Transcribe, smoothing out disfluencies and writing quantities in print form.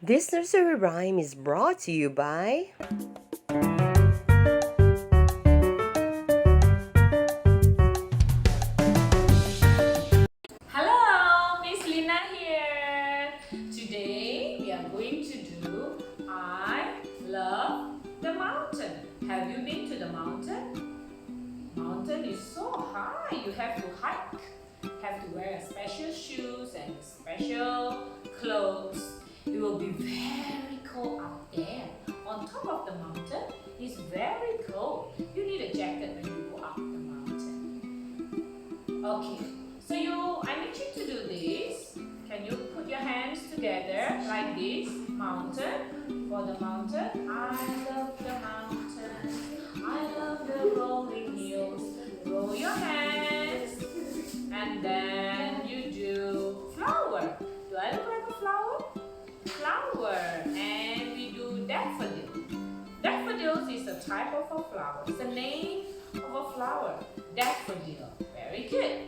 This nursery rhyme is brought to you by Hello, Ms Lina here. Today we are going to do I love the mountain. Have you been to the mountain? Mountain is so high. You have to hike. Have to wear special shoes and special clothes. It will be very cold out there. On top of the mountain, it's very cold. You need a jacket when you go up the mountain. Okay, so I need you to do this. Can you put your hands together like this? Mountain. For the mountain, I love the mountain. I love the rolling hills. Roll your hands. And then you do flower. Do I look like a flower? Flower. And we do daffodil. Daffodils is a type of a flower. It's the name of a flower. Daffodil. Very good.